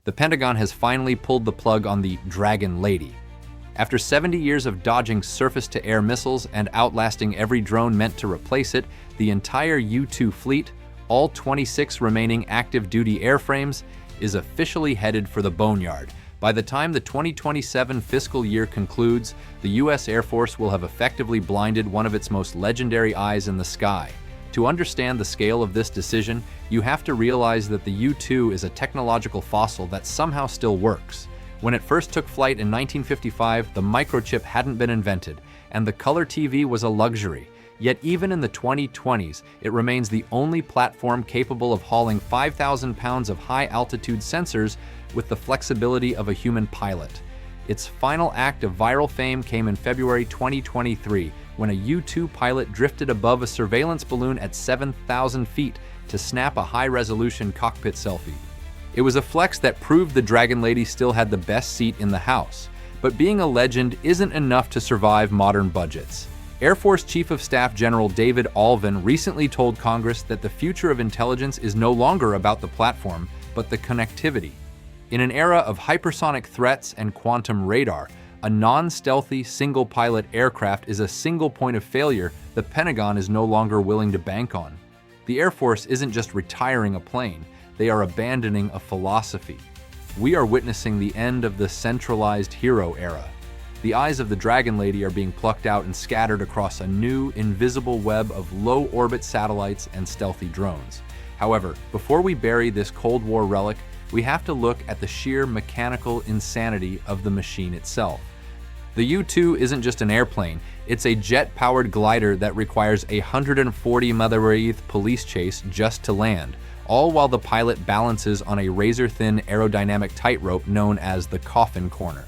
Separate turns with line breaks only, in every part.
the Pentagon has finally pulled the plug on the Dragon Lady. After 70 years of dodging surface-to-air missiles and outlasting every drone meant to replace it, the entire U-2 fleet, all 26 remaining active-duty airframes, is officially headed for the boneyard. By the time the 2027 fiscal year concludes, the U.S. Air Force will have effectively blinded one of its most legendary eyes in the sky. To understand the scale of this decision, you have to realize that the U-2 is a technological fossil that somehow still works. When it first took flight in 1955, the microchip hadn't been invented, and the color TV was a luxury. Yet even in the 2020s, it remains the only platform capable of hauling 5,000 pounds of high-altitude sensors with the flexibility of a human pilot. Its final act of viral fame came in February 2023, when a U-2 pilot drifted above a surveillance balloon at 7,000 feet to snap a high-resolution cockpit selfie. It was a flex that proved the Dragon Lady still had the best seat in the house. But being a legend isn't enough to survive modern budgets. Air Force Chief of Staff General David Allvin recently told Congress that the future of intelligence is no longer about the platform, but the connectivity. In an era of hypersonic threats and quantum radar, a non-stealthy single-pilot aircraft is a single point of failure the Pentagon is no longer willing to bank on. The Air Force isn't just retiring a plane, they are abandoning a philosophy. We are witnessing the end of the centralized hero era. The eyes of the Dragon Lady are being plucked out and scattered across a new, invisible web of low-orbit satellites and stealthy drones. However, before we bury this Cold War relic, we have to look at the sheer mechanical insanity of the machine itself. The U-2 isn't just an airplane, it's a jet-powered glider that requires a 140-mile police chase just to land, all while the pilot balances on a razor-thin aerodynamic tightrope known as the Coffin Corner.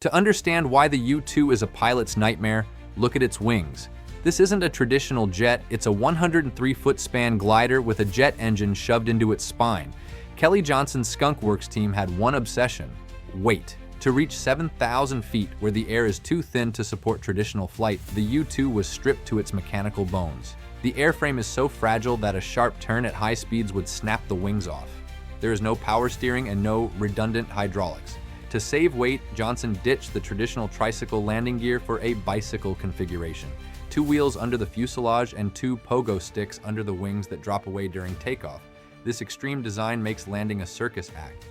To understand why the U-2 is a pilot's nightmare, look at its wings. This isn't a traditional jet, it's a 103-foot span glider with a jet engine shoved into its spine. Kelly Johnson's Skunk Works team had one obsession: weight. To reach 7,000 feet, where the air is too thin to support traditional flight, the U-2 was stripped to its mechanical bones. The airframe is so fragile that a sharp turn at high speeds would snap the wings off. There is no power steering and no redundant hydraulics. To save weight, Johnson ditched the traditional tricycle landing gear for a bicycle configuration. 2 wheels under the fuselage and 2 pogo sticks under the wings that drop away during takeoff. This extreme design makes landing a circus act.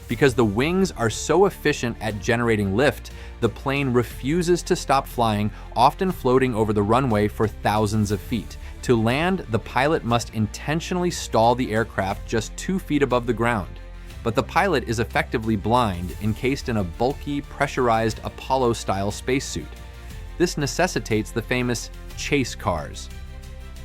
Because the wings are so efficient at generating lift, the plane refuses to stop flying, often floating over the runway for thousands of feet. To land, the pilot must intentionally stall the aircraft just 2 feet above the ground. But the pilot is effectively blind, encased in a bulky, pressurized Apollo-style spacesuit. This necessitates the famous chase cars.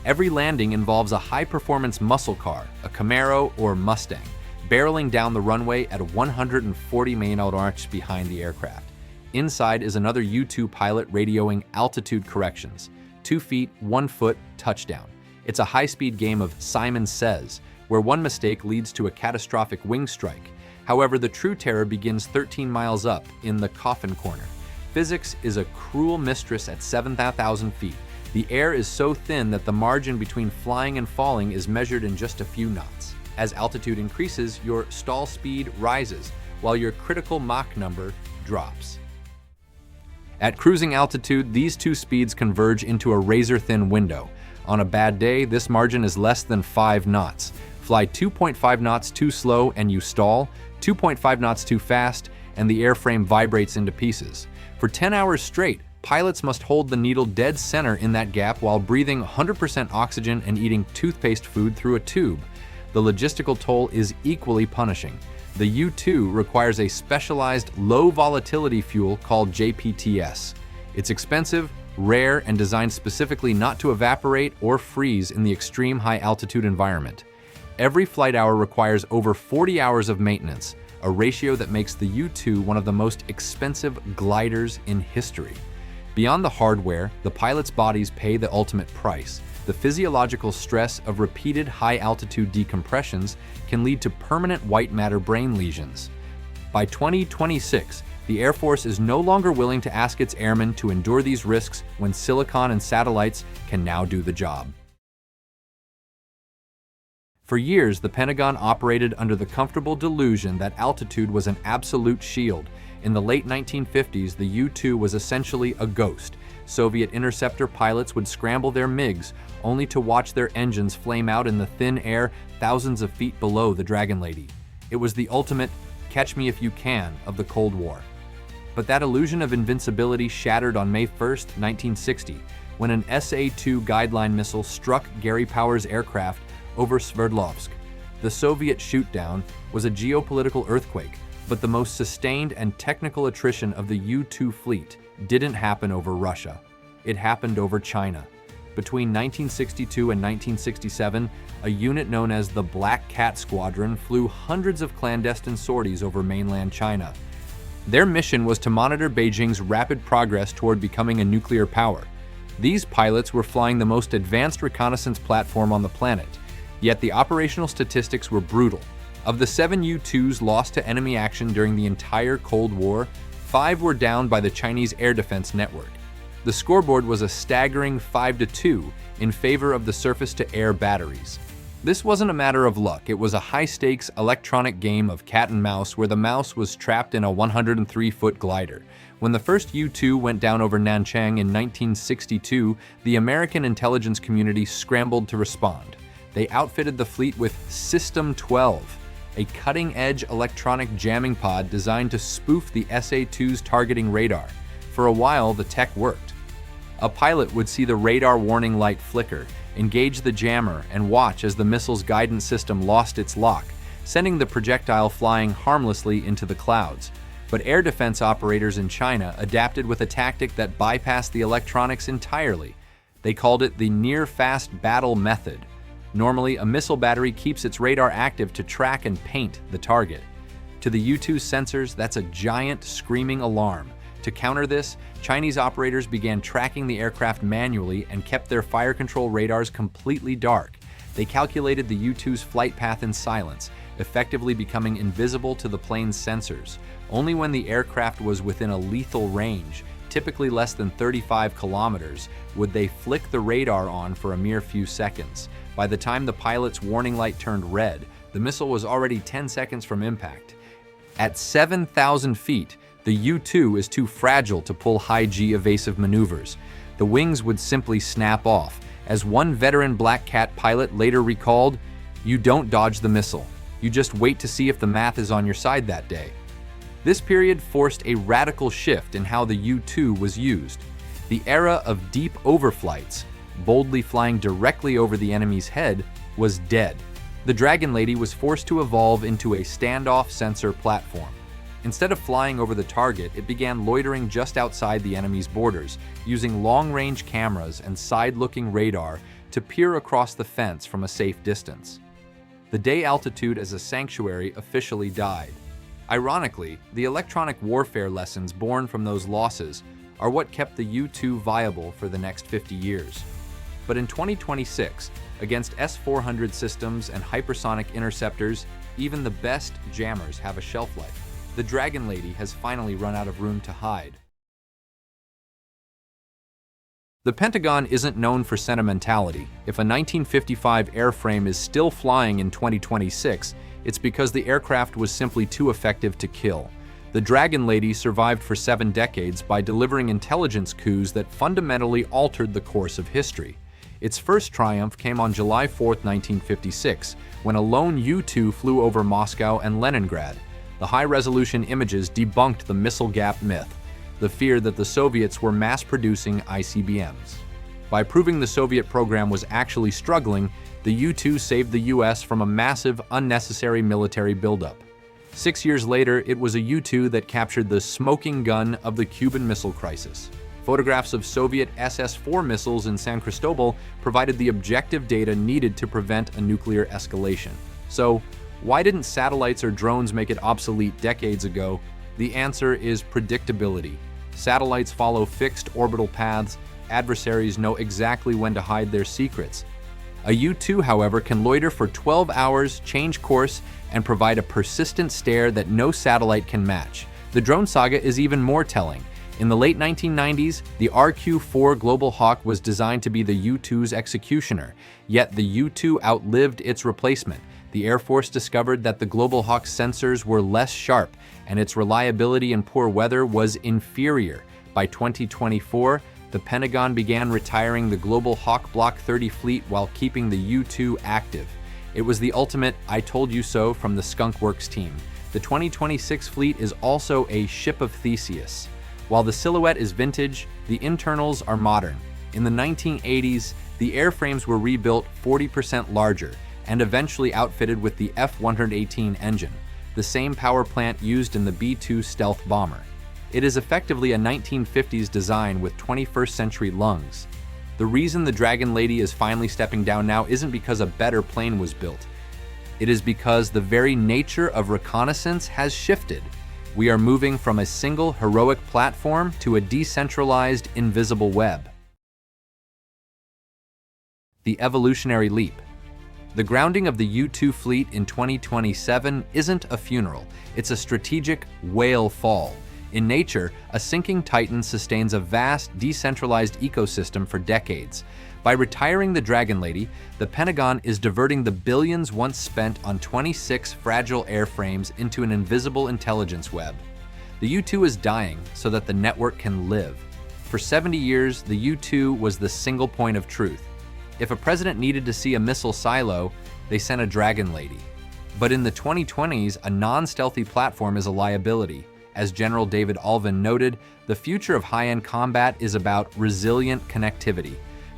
Every landing involves a high-performance muscle car, a Camaro or Mustang, barreling down the runway at 140 mph behind the aircraft. Inside is another U-2 pilot radioing altitude corrections. 2 feet, 1 foot, touchdown. It's a high-speed game of Simon Says, where one mistake leads to a catastrophic wing strike. However, the true terror begins 13 miles up, in the Coffin Corner. Physics is a cruel mistress at 7,000 feet. The air is so thin that the margin between flying and falling is measured in just a few knots. As altitude increases, your stall speed rises, while your critical Mach number drops. At cruising altitude, these 2 speeds converge into a razor-thin window. On a bad day, this margin is less than 5 knots. Fly 2.5 knots too slow and you stall, 2.5 knots too fast, and the airframe vibrates into pieces. For 10 hours straight, pilots must hold the needle dead center in that gap while breathing 100% oxygen and eating toothpaste food through a tube. The logistical toll is equally punishing. The U-2 requires a specialized low-volatility fuel called JPTS. It's expensive, rare, and designed specifically not to evaporate or freeze in the extreme high-altitude environment. Every flight hour requires over 40 hours of maintenance, a ratio that makes the U-2 one of the most expensive gliders in history. Beyond the hardware, the pilots' bodies pay the ultimate price. The physiological stress of repeated high-altitude decompressions can lead to permanent white matter brain lesions. By 2026, the Air Force is no longer willing to ask its airmen to endure these risks when silicon and satellites can now do the job. For years, the Pentagon operated under the comfortable delusion that altitude was an absolute shield. In the late 1950s, the U-2 was essentially a ghost. Soviet interceptor pilots would scramble their MiGs, only to watch their engines flame out in the thin air thousands of feet below the Dragon Lady. It was the ultimate catch me if you can of the Cold War. But that illusion of invincibility shattered on May 1, 1960, when an SA-2 guideline missile struck Gary Power's aircraft over Sverdlovsk. The Soviet shootdown was a geopolitical earthquake, but the most sustained and technical attrition of the U-2 fleet didn't happen over Russia. It happened over China. Between 1962 and 1967, a unit known as the Black Cat Squadron flew hundreds of clandestine sorties over mainland China. Their mission was to monitor Beijing's rapid progress toward becoming a nuclear power. These pilots were flying the most advanced reconnaissance platform on the planet, yet the operational statistics were brutal. Of the 7 U-2s lost to enemy action during the entire Cold War, 5 were downed by the Chinese air defense network. The scoreboard was a staggering 5-2 in favor of the surface-to-air batteries. This wasn't a matter of luck, it was a high-stakes electronic game of cat and mouse where the mouse was trapped in a 103-foot glider. When the first U-2 went down over Nanchang in 1962, the American intelligence community scrambled to respond. They outfitted the fleet with System 12, a cutting-edge electronic jamming pod designed to spoof the SA-2's targeting radar. For a while, the tech worked. A pilot would see the radar warning light flicker, engage the jammer, and watch as the missile's guidance system lost its lock, sending the projectile flying harmlessly into the clouds. But air defense operators in China adapted with a tactic that bypassed the electronics entirely. They called it the near-fast battle method. Normally, a missile battery keeps its radar active to track and paint the target. To the U-2's sensors, that's a giant screaming alarm. To counter this, Chinese operators began tracking the aircraft manually and kept their fire control radars completely dark. They calculated the U-2's flight path in silence, effectively becoming invisible to the plane's sensors. Only when the aircraft was within a lethal range, typically less than 35 kilometers, would they flick the radar on for a mere few seconds. By the time the pilot's warning light turned red, the missile was already 10 seconds from impact. At 7,000 feet, the U-2 is too fragile to pull high-G evasive maneuvers. The wings would simply snap off. As one veteran Black Cat pilot later recalled, "You don't dodge the missile. You just wait to see if the math is on your side that day." This period forced a radical shift in how the U-2 was used. The era of deep overflights, boldly flying directly over the enemy's head, was dead. The Dragon Lady was forced to evolve into a standoff sensor platform. Instead of flying over the target, it began loitering just outside the enemy's borders, using long-range cameras and side-looking radar to peer across the fence from a safe distance. The day altitude as a sanctuary officially died. Ironically, the electronic warfare lessons born from those losses are what kept the U-2 viable for the next 50 years. But in 2026, against S-400 systems and hypersonic interceptors, even the best jammers have a shelf life. The Dragon Lady has finally run out of room to hide. The Pentagon isn't known for sentimentality. If a 1955 airframe is still flying in 2026, it's because the aircraft was simply too effective to kill. The Dragon Lady survived for 7 decades by delivering intelligence coups that fundamentally altered the course of history. Its first triumph came on July 4, 1956, when a lone U-2 flew over Moscow and Leningrad. The high-resolution images debunked the missile gap myth, the fear that the Soviets were mass-producing ICBMs. By proving the Soviet program was actually struggling, the U-2 saved the US from a massive, unnecessary military buildup. 6 years later, it was a U-2 that captured the smoking gun of the Cuban Missile Crisis. Photographs of Soviet SS-4 missiles in San Cristobal provided the objective data needed to prevent a nuclear escalation. So, why didn't satellites or drones make it obsolete decades ago? The answer is predictability. Satellites follow fixed orbital paths. Adversaries know exactly when to hide their secrets. A U-2, however, can loiter for 12 hours, change course, and provide a persistent stare that no satellite can match. The drone saga is even more telling. In the late 1990s, the RQ-4 Global Hawk was designed to be the U-2's executioner, yet the U-2 outlived its replacement. The Air Force discovered that the Global Hawk's sensors were less sharp, and its reliability in poor weather was inferior. By 2024, the Pentagon began retiring the Global Hawk Block 30 fleet while keeping the U-2 active. It was the ultimate "I told you so" from the Skunk Works team. The 2026 fleet is also a ship of Theseus. While the silhouette is vintage, the internals are modern. In the 1980s, the airframes were rebuilt 40% larger and eventually outfitted with the F-118 engine, the same power plant used in the B-2 stealth bomber. It is effectively a 1950s design with 21st century lungs. The reason the Dragon Lady is finally stepping down now isn't because a better plane was built. It is because the very nature of reconnaissance has shifted. We are moving from a single heroic platform to a decentralized, invisible web. The evolutionary leap. The grounding of the U-2 fleet in 2027 isn't a funeral, it's a strategic whale fall. In nature, a sinking Titan sustains a vast, decentralized ecosystem for decades. By retiring the Dragon Lady, the Pentagon is diverting the billions once spent on 26 fragile airframes into an invisible intelligence web. The U-2 is dying so that the network can live. For 70 years, the U-2 was the single point of truth. If a president needed to see a missile silo, they sent a Dragon Lady. But in the 2020s, a non-stealthy platform is a liability. As General David Alvin noted, the future of high-end combat is about resilient connectivity.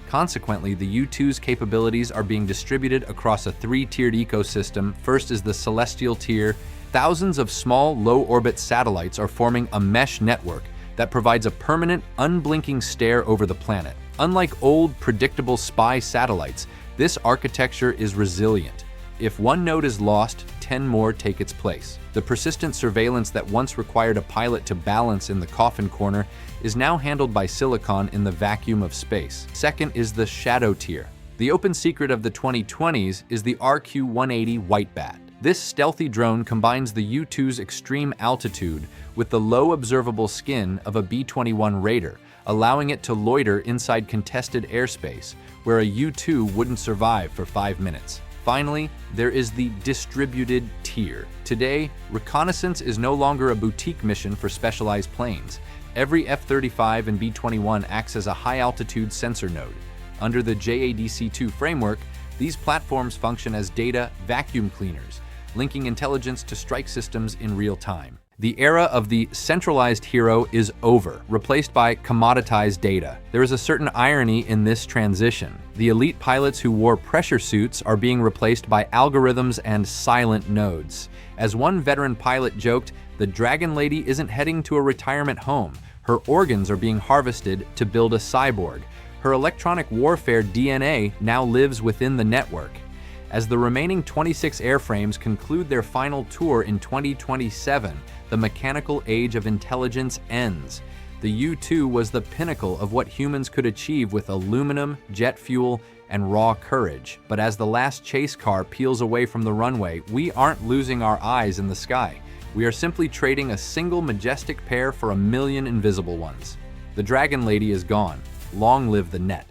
Consequently, the U-2's capabilities are being distributed across a three-tiered ecosystem. First is the celestial tier. Thousands of small, low-orbit satellites are forming a mesh network that provides a permanent, unblinking stare over the planet. Unlike old, predictable spy satellites, this architecture is resilient. If one node is lost, 10 more take its place. The persistent surveillance that once required a pilot to balance in the Coffin Corner is now handled by silicon in the vacuum of space. Second is the shadow tier. The open secret of the 2020s is the RQ-180 Whitebat. This stealthy drone combines the U-2's extreme altitude with the low observable skin of a B-21 Raider, allowing it to loiter inside contested airspace, where a U-2 wouldn't survive for 5 minutes. Finally, there is the distributed tier. Today, reconnaissance is no longer a boutique mission for specialized planes. Every F-35 and B-21 acts as a high-altitude sensor node. Under the JADC2 framework, these platforms function as data vacuum cleaners, linking intelligence to strike systems in real time. The era of the centralized hero is over, replaced by commoditized data. There is a certain irony in this transition. The elite pilots who wore pressure suits are being replaced by algorithms and silent nodes. As one veteran pilot joked, the Dragon Lady isn't heading to a retirement home. Her organs are being harvested to build a cyborg. Her electronic warfare DNA now lives within the network. As the remaining 26 airframes conclude their final tour in 2027, the mechanical age of intelligence ends. The U-2 was the pinnacle of what humans could achieve with aluminum, jet fuel, and raw courage. But as the last chase car peels away from the runway, we aren't losing our eyes in the sky. We are simply trading a single majestic pair for a million invisible ones. The Dragon Lady is gone. Long live the net.